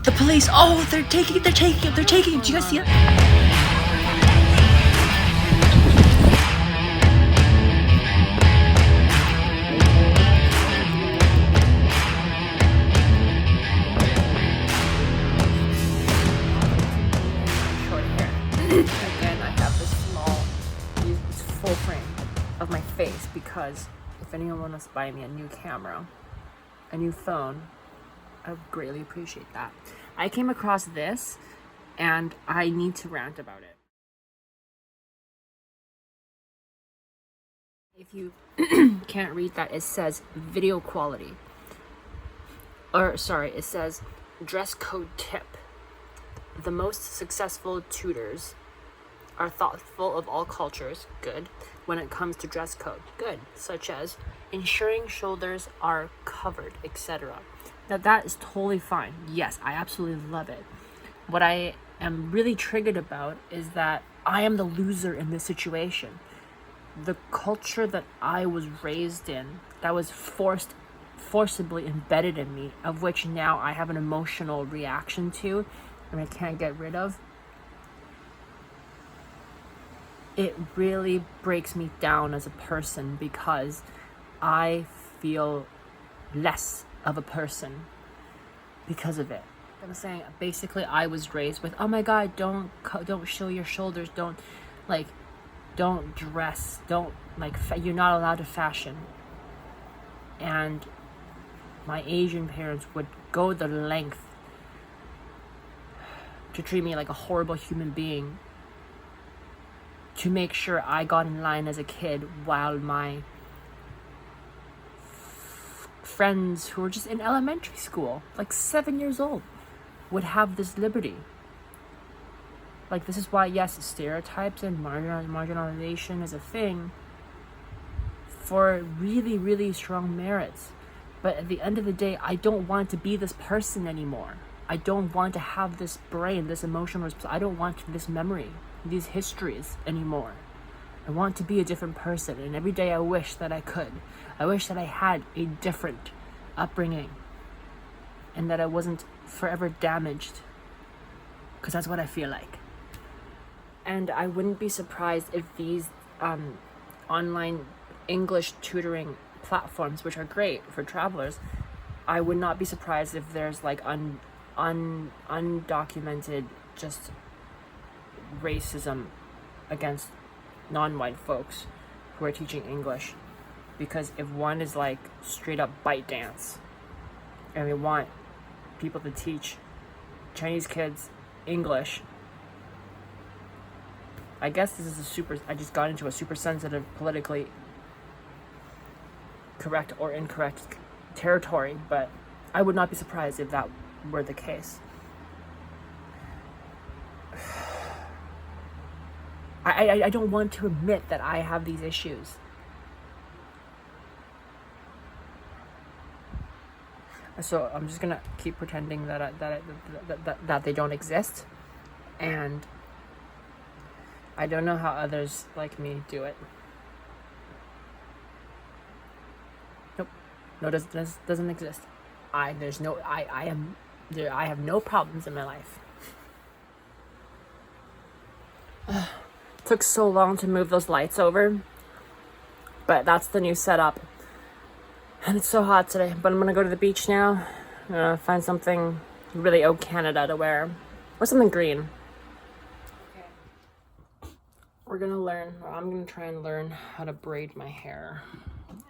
The police, oh, they're taking him. Do you guys see it? Short hair. Again, I have this small, it's full frame of my face because if anyone wants to buy me a new camera, a new phone, I would greatly appreciate that. I came across this and I need to rant about it. If you can't read that, it says video quality. It says dress code tip. The most successful tutors are thoughtful of all cultures, good, when it comes to dress code, good, such as ensuring shoulders are covered, etc. Now that is totally fine. Yes, I absolutely love it. What I am really triggered about is that I am the loser in this situation. The culture that I was raised in, that was forcibly embedded in me, of which now I have an emotional reaction to and I can't get rid of, it really breaks me down as a person because I feel less of a person because of it. I'm saying basically I was raised with, oh my god, don't show your shoulders, don't dress, you're not allowed to fashion. And my Asian parents would go the length to treat me like a horrible human being to make sure I got in line as a kid, while my friends who were just in elementary school, like 7 years old, would have this liberty. Like, this is why, yes, stereotypes and marginalization is a thing for really, really strong merits. But at the end of the day, I don't want to be this person anymore. I don't want to have this brain, this emotional, I don't want this memory, these histories anymore. I want to be a different person, and every day I wish that I could. I wish that I had a different upbringing and that I wasn't forever damaged, because that's what I feel like. And I wouldn't be surprised if these online English tutoring platforms, which are great for travelers, I would not be surprised if there's like undocumented just racism against non-white folks who are teaching English. Because if one is like straight up bite dance and we want people to teach Chinese kids English, I guess this is I just got into a super sensitive, politically correct or incorrect territory, but I would not be surprised if that were the case. I don't want to admit that I have these issues. So I'm just gonna keep pretending that they don't exist, and I don't know how others like me do it. Nope, no, doesn't exist. I have no problems in my life. Took so long to move those lights over, but that's the new setup. And it's so hot today, but I'm gonna go to the beach now. I'm gonna find something really O Canada to wear, or something green. Okay. I'm gonna try and learn how to braid my hair,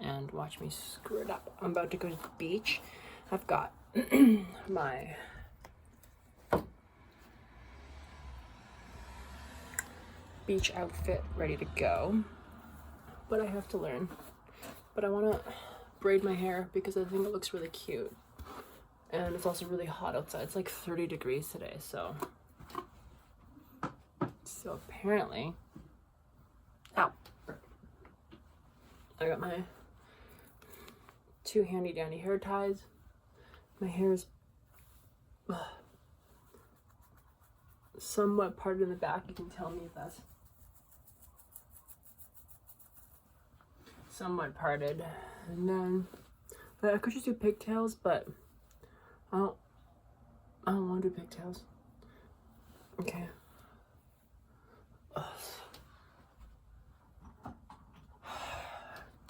and watch me screw it up. I'm about to go to the beach. I've got my beach outfit ready to go, but I have to learn. But I want to braid my hair because I think it looks really cute, and it's also really hot outside. It's like 30 degrees today, so apparently, ow, I got my 2 handy dandy hair ties. My hair is somewhat parted in the back. You can tell me if that's somewhat parted. And then I could just do pigtails, but I I don't want to do pigtails. Okay.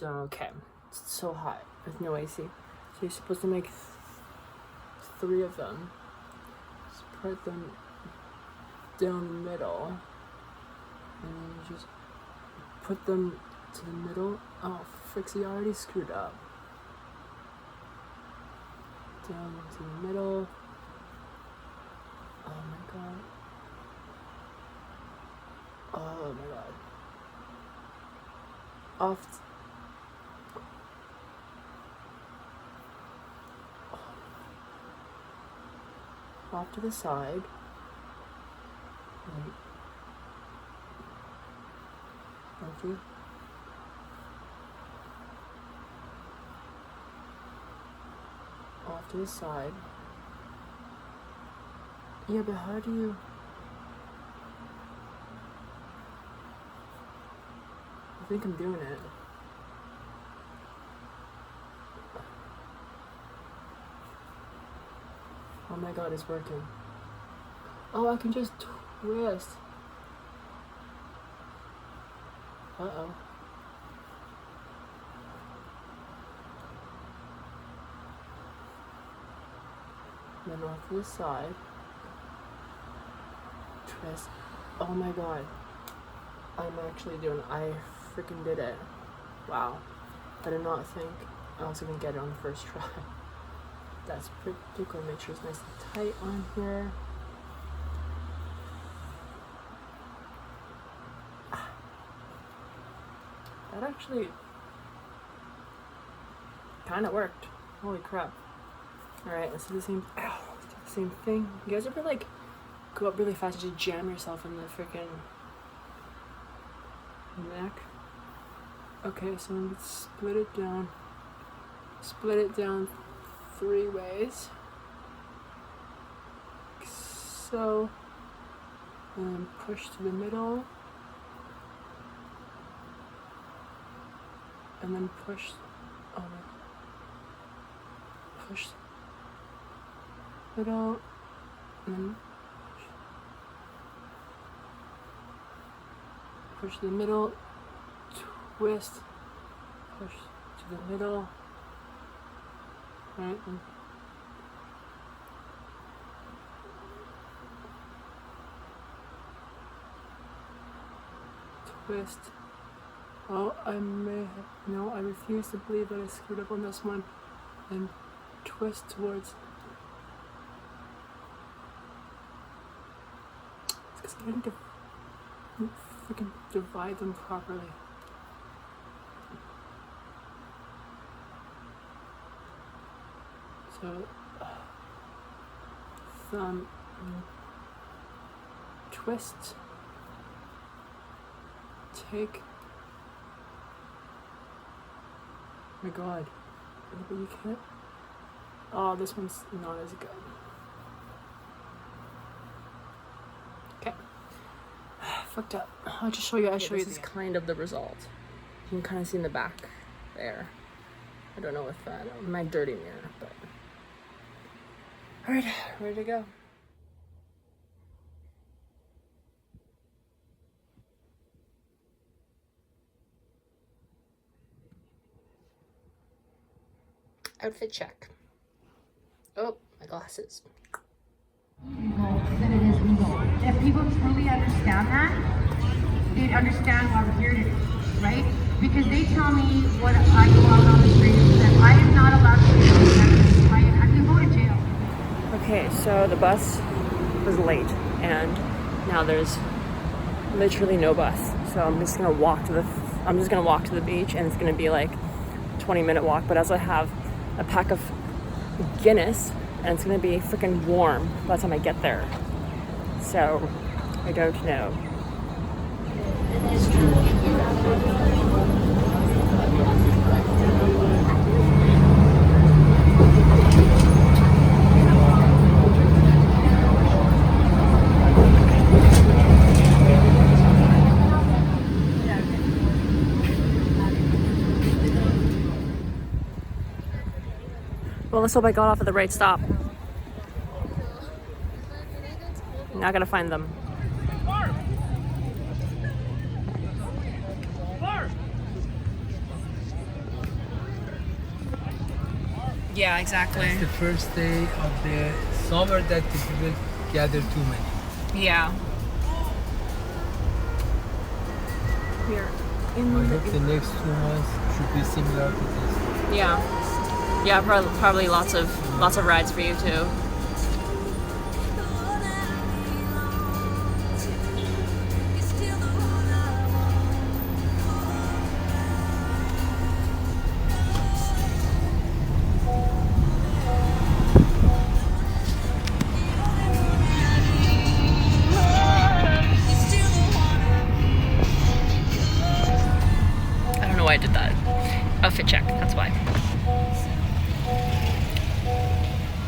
Okay. It's so hot with no AC. So you're supposed to make 3 of them. Spread them down the middle. And then you just put them to the middle. Oh, Frixie already screwed up. Down into the middle. Oh my god. Oh my god. Off to the side. Right. Off to the side. Yeah, but how do you... I think I'm doing it. Oh my god, it's working. Oh, I can just twist. Uh-oh. Then off to the side. Twist. Oh my god. I'm actually doing it. I freaking did it. Wow. I did not think I was gonna get it on the first try. That's pretty cool. Make sure it's nice and tight on here. That actually kind of worked. Holy crap. Alright, let's do the same. Ow, let's do the same thing. You guys ever like go up really fast and just jam yourself in the freaking neck? Okay, so I'm gonna split it down. Split it down 3 ways. So, and then push to the middle. And then push, oh no. Push middle, and then push to the middle, twist, push to the middle, right, and twist. Oh, no, I refuse to believe that I screwed up on this one. And twist towards. It's because I didn't freaking divide them properly. So, thumb, twist, take. Oh my god. But you can't. Oh, this one's not as good. Okay. Fucked up. I'll just show you. I'll show you. This is kind of the result. You can kind of see in the back there. I don't know if my dirty mirror, but. Alright, ready to go. Outfit check. Oh, my glasses. If people truly understand that, they'd understand why we're here today, right? Because they tell me what I go out on the streets that I am not allowed to do. I can go to jail. Okay, so the bus was late, and now there's literally no bus. So I'm just gonna walk to the beach, and it's gonna be like a 20-minute walk. But as I have a pack of Guinness, and it's gonna be freaking warm by the time I get there. So I don't know. Well, let's hope I got off at the right stop. Now I gotta find them. Yeah, exactly. It's the first day of the summer that the people gather too many. Yeah. Here. I hope the next 2 months should be similar to this. Yeah. Yeah, probably lots of rides for you too. I don't know why I did that. Outfit check, that's why.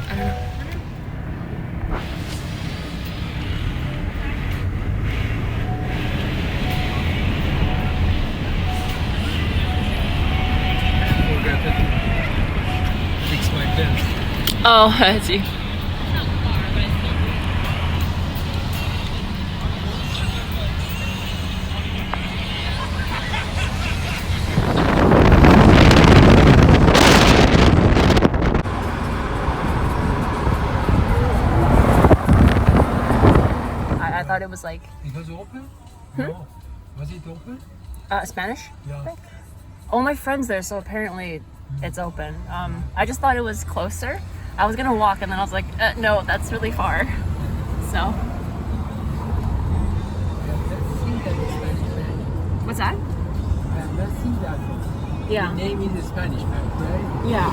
I don't know. I forgot to fix my pen. Oh, I see. I thought it was like It was open? No. Was it open? Spanish. Yeah. All my friends there, so apparently it's open. I just thought it was closer. I was gonna walk, and then I was like, no, that's really far. So. Let's see that in Spanish bank. What's that? Let's see that. Yeah. The name is Spanish bank, right? Yeah.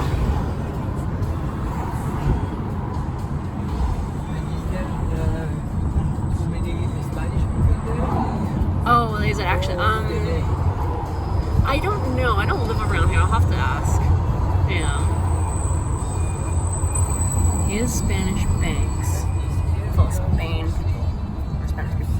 Oh, is it actually? I don't know. I don't live around here. I'll have to ask. Yeah. Is Spanish banks full of Spain people or Spanish people?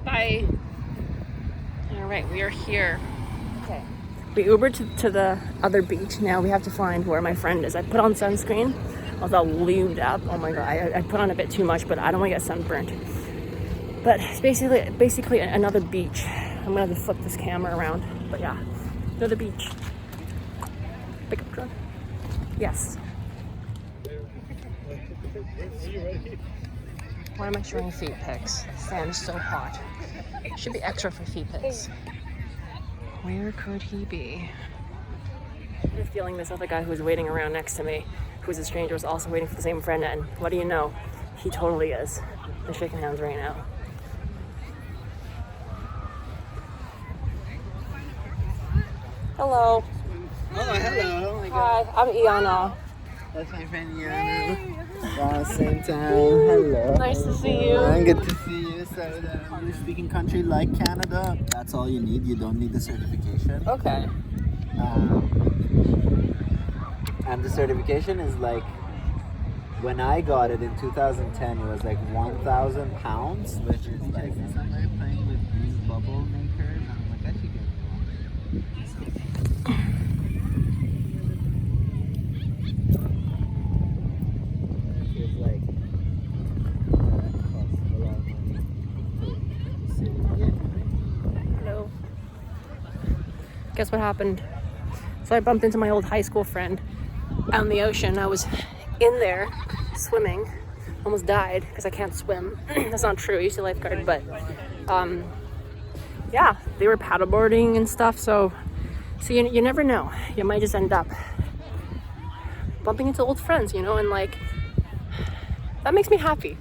Bye. All right, we are here. Okay. We Ubered to the other beach. Now we have to find where my friend is. I put on sunscreen. I was all lubed up. Oh my god, I put on a bit too much, but I don't want to get sunburnt. But it's basically another beach. I'm gonna have to flip this camera around. But yeah, another beach. Pickup truck. Yes. Why am I showing feet pics? The fan is so hot. Should be extra for feet pics. Where could he be? I have a feeling this other guy who was waiting around next to me, who was a stranger, was also waiting for the same friend, and what do you know? He totally is. They're shaking hands right now. Hello. Oh, hello. Hi, I'm Iana. That's my friend Yana. Wow, same time. Hello. Nice to see you. Good to see you. So, you're speaking country like Canada. That's all you need. You don't need the certification. Okay. And the certification is like, when I got it in 2010, it was like £1,000, which is like somebody playing with these bubble makers. And I'm like, I should get one. It's like, that costs a lot of money to sit. Hello. Guess what happened? So I bumped into my old high school friend out in the ocean. I was in there swimming, almost died because I can't swim. That's not true. I used to lifeguard, but yeah, they were paddleboarding and stuff. So you never know. You might just end up bumping into old friends, you know, and like that makes me happy.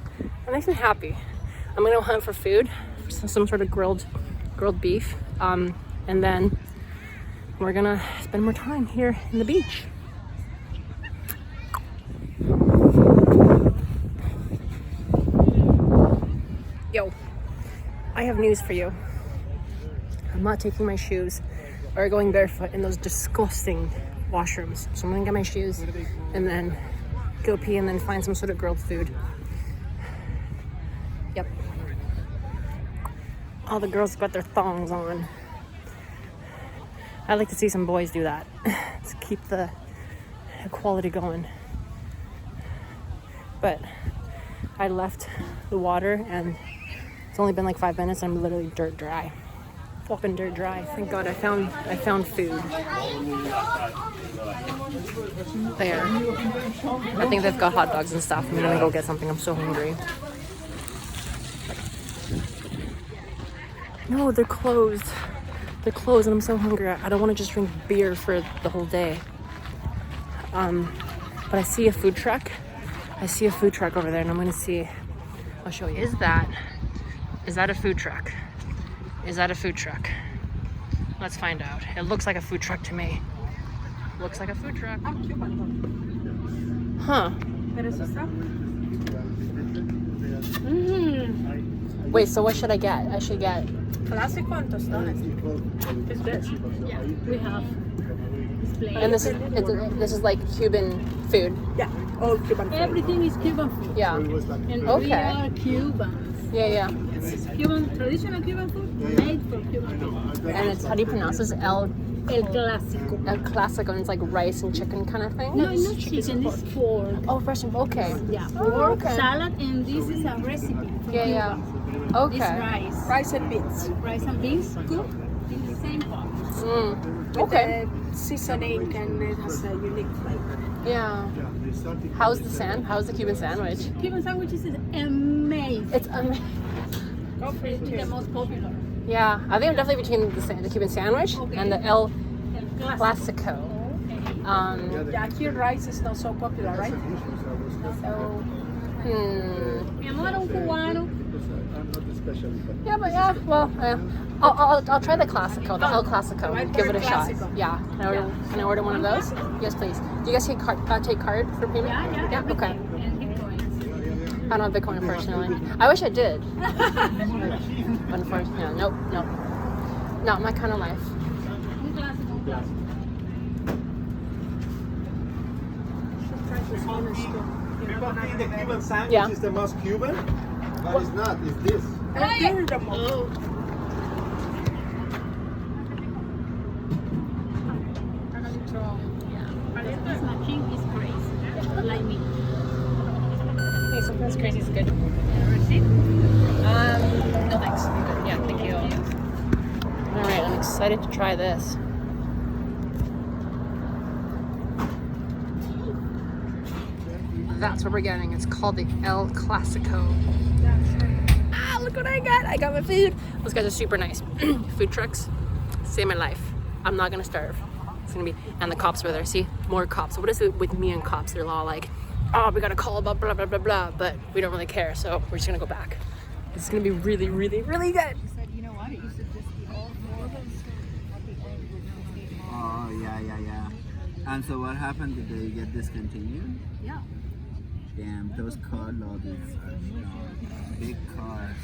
That makes me happy. I'm gonna go hunt for food, some sort of grilled beef, and then we're gonna spend more time here in the beach. Yo, I have news for you. I'm not taking my shoes or going barefoot in those disgusting washrooms. So I'm gonna get my shoes and then go pee and then find some sort of grilled food. Yep. All the girls got their thongs on. I'd like to see some boys do that to keep the equality going. But I left the water and it's only been like 5 minutes. I'm literally dirt dry. Fucking dirt dry. Thank God I found food. There. I think they've got hot dogs and stuff. I'm gonna go get something. I'm so hungry. No, they're closed. They're closed and I'm so hungry. I don't want to just drink beer for the whole day. But I see a food truck. I see a food truck over there and I'm gonna see. I'll show you. Is that a food truck? Is that a food truck? Let's find out. It looks like a food truck to me. Looks like a food truck. Huh. Wait, so what should I get? I should get Classico and tostones. It's this. Yeah, we have. and this is like Cuban food. Yeah, all Cuban food. Everything is Cuban food. Yeah. And we Okay. are Cubans. Yeah. It's Cuban, traditional Cuban food made for Cuban people. And it's, how do you pronounce this? El Clásico. El Clásico, and it's like rice and chicken kind of thing? No, it's not chicken, it's pork. Oh, fresh and okay. Yeah, Oh, pork, okay. salad, and this is a recipe for Yeah. Cuba. Okay. This rice. Rice and beans. Rice and beans cooked in the same pot. With Okay. the seasoning and it has a unique flavor. Yeah. How's the How's the Cuban sandwich? Cuban sandwiches is amazing. It's amazing. It's the most popular. Yeah, I think I'm definitely between the Cuban sandwich and the El El Clásico. Clasico. Yeah, here rice is not so popular, right? So Mi amor, un cubano. Yeah, but yeah, well, I'll try the Clasico, the El Clasico. Right, Give it a shot. Clasico. Yeah. Can I order one of those? Yes, please. Do you guys take card for payment? Yeah, Okay. everything. And Bitcoins. I don't have Bitcoin personally. I wish I did. But unfortunately, nope. Not my kind of life. Un clásico, un clásico. People think the Cuban sandwich Yeah. is the most Cuban, but it's not. It's this. This machine is crazy. Like me. Hey, sometimes crazy is good. Receipt? No thanks. Yeah, thank you. All right, I'm excited to try this. That's what we're getting. It's called the El Clasico. Ah, look what I got. I got my food. Those guys are super nice. Food trucks, save my life. I'm not gonna starve. It's gonna be, and the cops were there. See, more cops. What is it with me and cops? They're all like, oh, we gotta call about blah, blah, blah, blah, but we don't really care, so we're just gonna go back. It's gonna be really, really, really good. Oh, yeah. And so what happened? Did they get discontinued? Yeah. Damn, those car lobbies are big cars.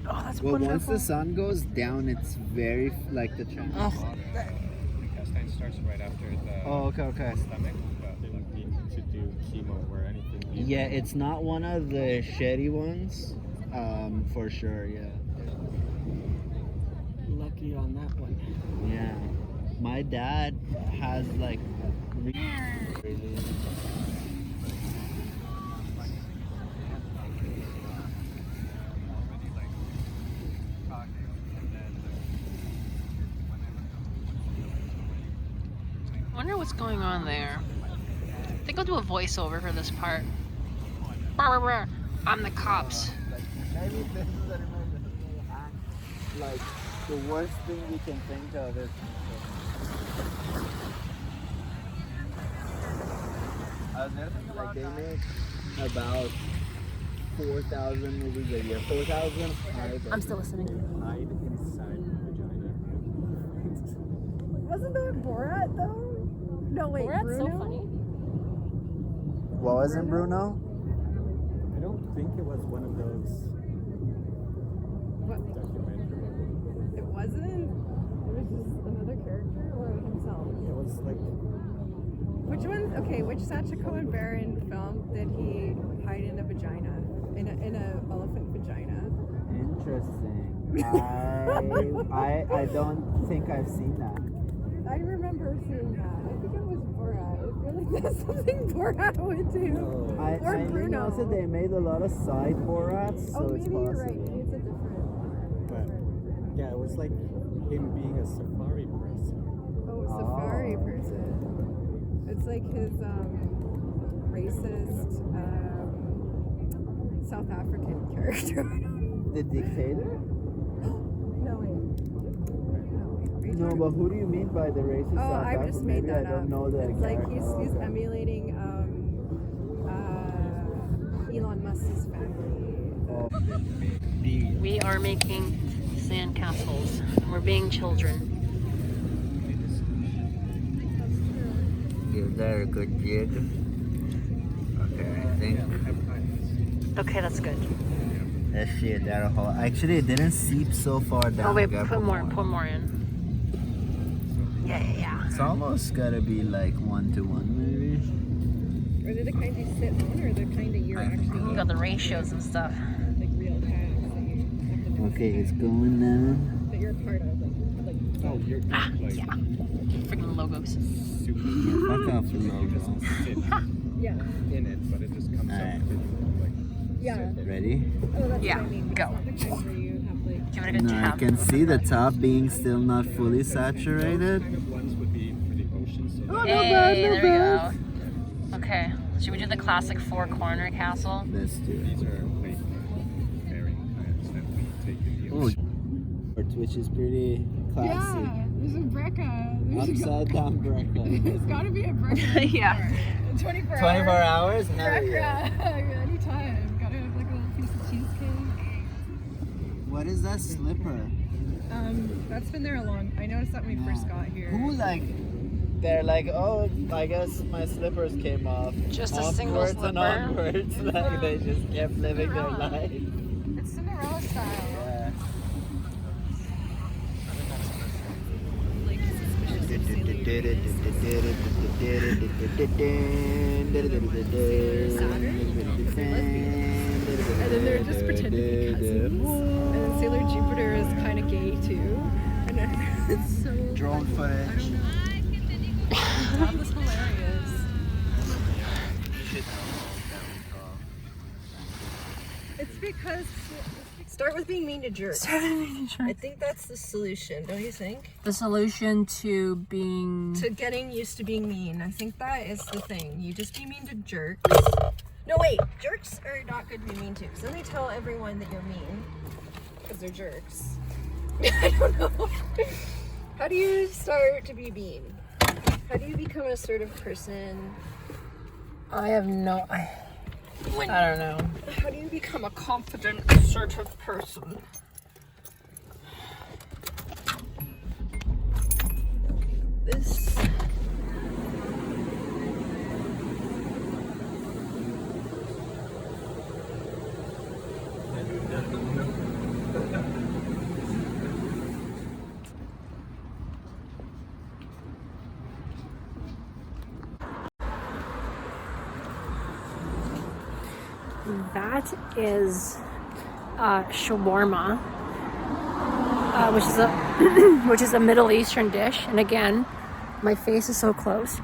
Oh, that's Well, wonderful. once the sun goes down, it's very like the trend. Oh. The castine starts right after the Oh, okay. stomach, but didn't need to do chemo or anything. Yeah, it's not one of the shitty ones, for sure. Yeah. Lucky on that one. Yeah. My dad has like. I wonder what's going on there. I think I'll do a voiceover for this part. I'm the cops. Like the worst thing you can think of is. Like they make about 4,000 movies a year. 4,000 I'm still listening. hide inside the vagina. wasn't that Borat though? No wait, Borat's Bruno? so funny. What was in Bruno? I don't think it was one of those What? documentaries. It wasn't? It was just another character or himself? It was like Which one? Okay, which Sacha Cohen Baron film did he hide in a vagina? In a elephant vagina? Interesting. I don't think I've seen that. I remember seeing that. I think it was Borat. I feel like that's something Borat would do. I Or think Bruno. also they made a lot of side Borats, so Oh, it's maybe possible. you're right. Maybe it's a different. Yeah, it was like him being a safari person. Oh, a safari Oh. person. It's like his racist South African character. The dictator? No, wait. No, but who do you mean by the racist Oh, South I just African? made Maybe that I don't up. know the It's like character. he's Okay. emulating Elon Musk's family. We are making sand castles. And we're being children. Give that a good jig. Okay, I think. Okay, that's good. Let's see it that whole. Actually, it didn't seep so far down. Oh wait, We gotta put more in. Yeah. It's almost gotta be like 1-to-1, maybe. Are they the kind you sit on, or the kind that you're actually You got the ratios and stuff. like real tags that you have to do? Okay, it's going down. That you're a part of, Oh, you're like Yeah. Freaking logos. super Fuck off the logo. sit yeah, in it, but it just comes Alright. up and like yeah. Ready? Oh, that's Yeah, what I mean. go. It's not the kind where you have like. Give it a good No, I tap. can see the top being still not fully saturated. kind of ones would be for the ocean. So Hey, there we go. Okay, should we do the classic four-corner castle? Let's do it. these are like bearing plants that we take in the Ooh, ocean. which is pretty classic. Yeah, there's a brecca. Upside down brecca. It's gotta be a brecca. Yeah. 24 24 hours. hours? Hell Brecca. yeah. Anytime. Gotta have like a little piece of cheesecake. What is that slipper? That's been there a long. I noticed that when we first got here. Who like? They're like, oh, I guess my slippers came off. Just a single Upwards and slipper? onwards. Like they just kept living their Cinderella. life. It's Cinderella style. Yeah. Like and then they're just pretending to be cousins. And then Sailor Jupiter is kind of gay too. And it's so. Drone footage. That was hilarious. It's because start with being mean to jerks. I think that's the solution, don't you think? The solution to being... To getting used to being mean. I think that is the thing. You just be mean to jerks. No, wait. Jerks are not good to be mean to. Because then they tell everyone that you're mean. Because they're jerks. I don't know. How do you start to be mean? How do you become an assertive person? I have no... I don't know. How do you become a confident, assertive person? This. That is shawarma, which is a Middle Eastern dish. And again, my face is so close.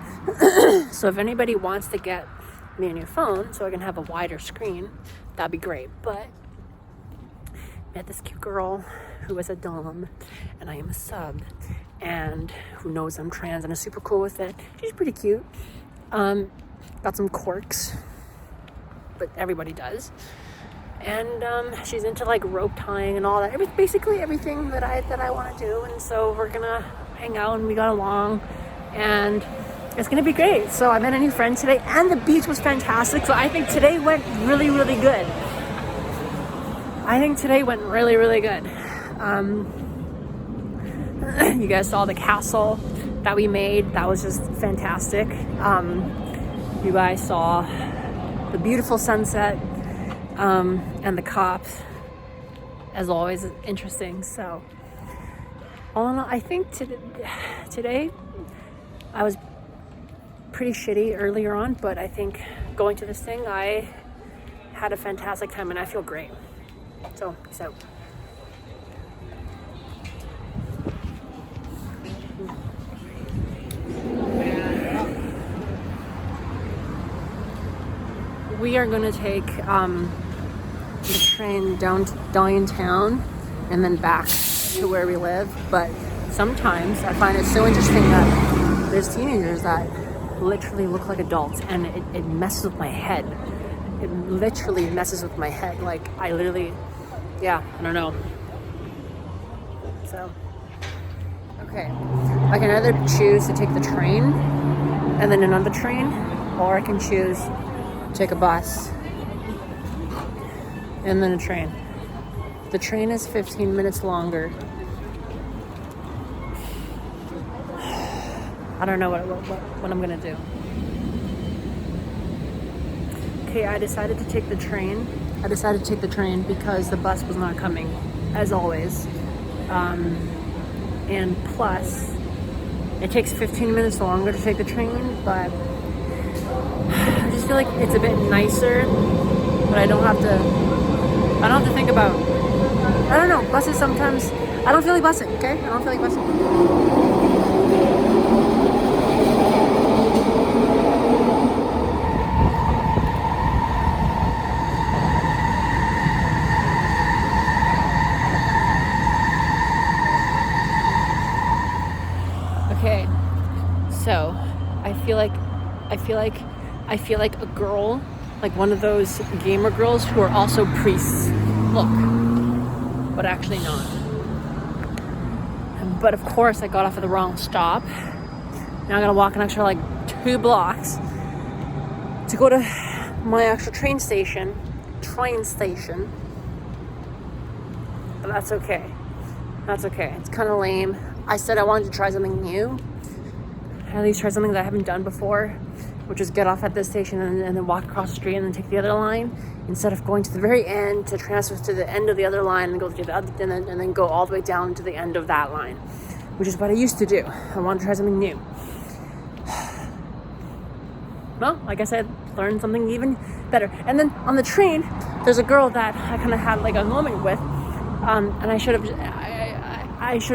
So if anybody wants to get me a new phone so I can have a wider screen, that'd be great. But I met this cute girl who is a dom, and I am a sub, and who knows I'm trans and is super cool with it. She's pretty cute. Got some quirks, but everybody does. And she's into like rope tying and all that. Basically everything that I want to do. And so we're gonna hang out, and we got along, and it's gonna be great. So I met a new friend today, and the beach was fantastic. So I think today went really, really good. You guys saw the castle that we made. That was just fantastic. You guys saw the beautiful sunset, and the cops, as always, interesting. So all in all, I think today I was pretty shitty earlier on, but I think going to this thing, I had a fantastic time, and I feel great. So peace out. we are gonna take the train downtown and then back to where we live. But sometimes I find it so interesting that there's teenagers that literally look like adults, and it messes with my head. It literally messes with my head. Like I literally, yeah, I don't know. So, okay, I can either choose to take the train and then another train, or I can choose to take a bus and then a train. The train is 15 minutes longer. I don't know what I'm gonna do. Okay, I decided to take the train. I decided to take the train because the bus was not coming, as always. And plus, it takes 15 minutes longer to take the train, but I just feel like it's a bit nicer, but I don't have to think about, I don't know, buses sometimes, I don't feel like busing, okay? I don't feel like busing. Okay, so I feel like a girl, like one of those gamer girls who are also priests. Look, but actually not. But of course, I got off at the wrong stop. Now I'm gonna walk an extra like 2 blocks to go to my actual train station. But that's okay. That's okay. It's kind of lame. I said I wanted to try something new. At least try something that I haven't done before, which is get off at this station and then walk across the street and then take the other line, instead of going to the very end to transfer to the end of the other line and go to the other, and then go all the way down to the end of that line, which is what I used to do. I wanted to try something new. Well, like I said, learn something even better. And then on the train, there's a girl that I kind of had like a moment with, and I should have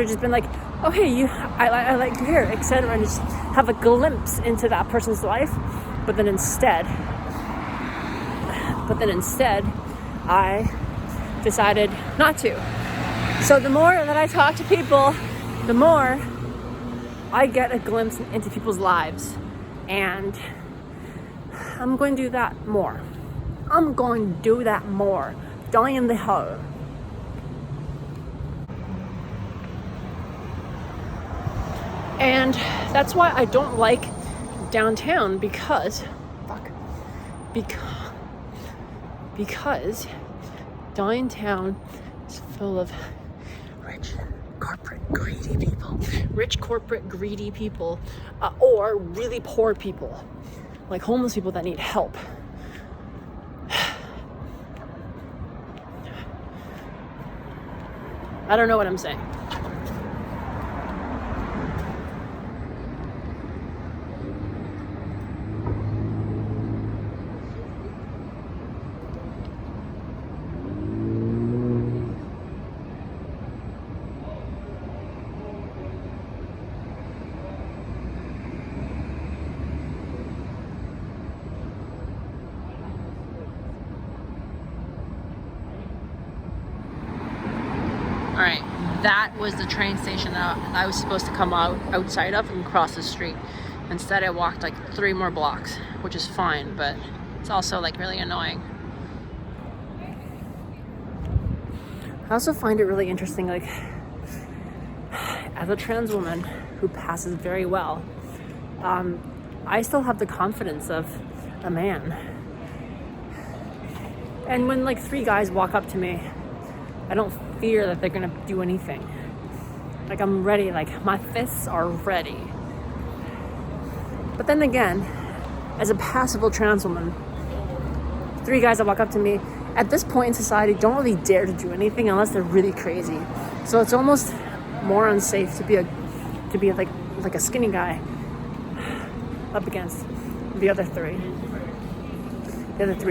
just been like, oh hey, I like your hair, etc., and just have a glimpse into that person's life. But then instead, I decided not to. So the more that I talk to people, the more I get a glimpse into people's lives, and I'm going to do that more. Down in the hole. And that's why I don't like downtown, because downtown is full of rich corporate greedy people, or really poor people, like homeless people that need help. I don't know what I'm saying. All right, that was the train station that I was supposed to come outside of and cross the street. Instead, I walked like 3 more blocks, which is fine, but it's also like really annoying. I also find it really interesting, like, as a trans woman who passes very well, I still have the confidence of a man. And when like 3 guys walk up to me, I don't fear that they're gonna do anything. Like, I'm ready, like my fists are ready. But then again, as a passable trans woman, 3 guys that walk up to me at this point in society don't really dare to do anything unless they're really crazy. So it's almost more unsafe to be like a skinny guy up against the other 3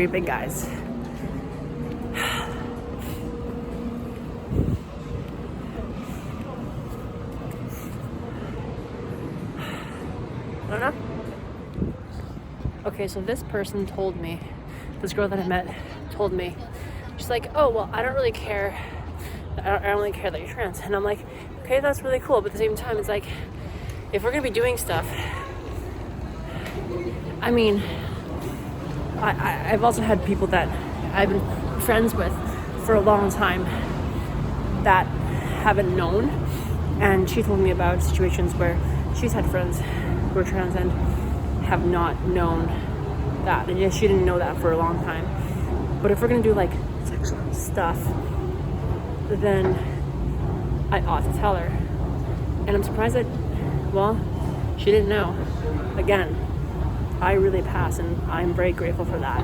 big guys. I don't know. Okay, so this person told me this girl that I met told me, she's like, oh, well, I don't really care. I don't really care that you're trans. And I'm like, okay, that's really cool. But at the same time, it's like, if we're going to be doing stuff, I mean, I've also had people that I've been friends with for a long time that haven't known. And she told me about situations where she's had friends who are trans and have not known that. And yes, she didn't know that for a long time. But if we're going to do like sexual stuff, then I ought to tell her. And I'm surprised that, well, she didn't know. Again, I really pass, and I'm very grateful for that.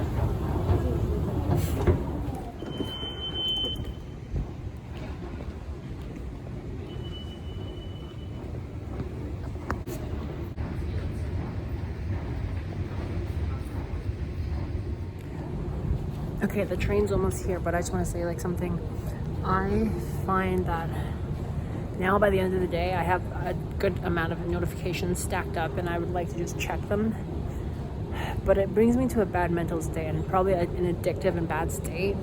Okay, the train's almost here, but I just want to say like something. I find that now by the end of the day, I have a good amount of notifications stacked up, and I would like to just check them. But it brings me to a bad mental state and probably an addictive and bad state.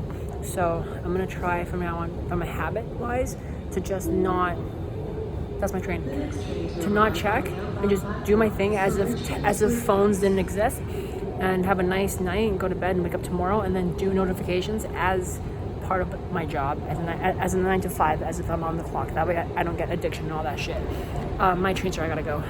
So I'm gonna try from now on, from a habit wise, to just not, that's my train, to not check and just do my thing as if phones didn't exist, and have a nice night and go to bed and wake up tomorrow and then do notifications as part of my job, as a 9 to 5, as if I'm on the clock. That way I don't get addiction and all that shit. My train, sorry, I gotta go.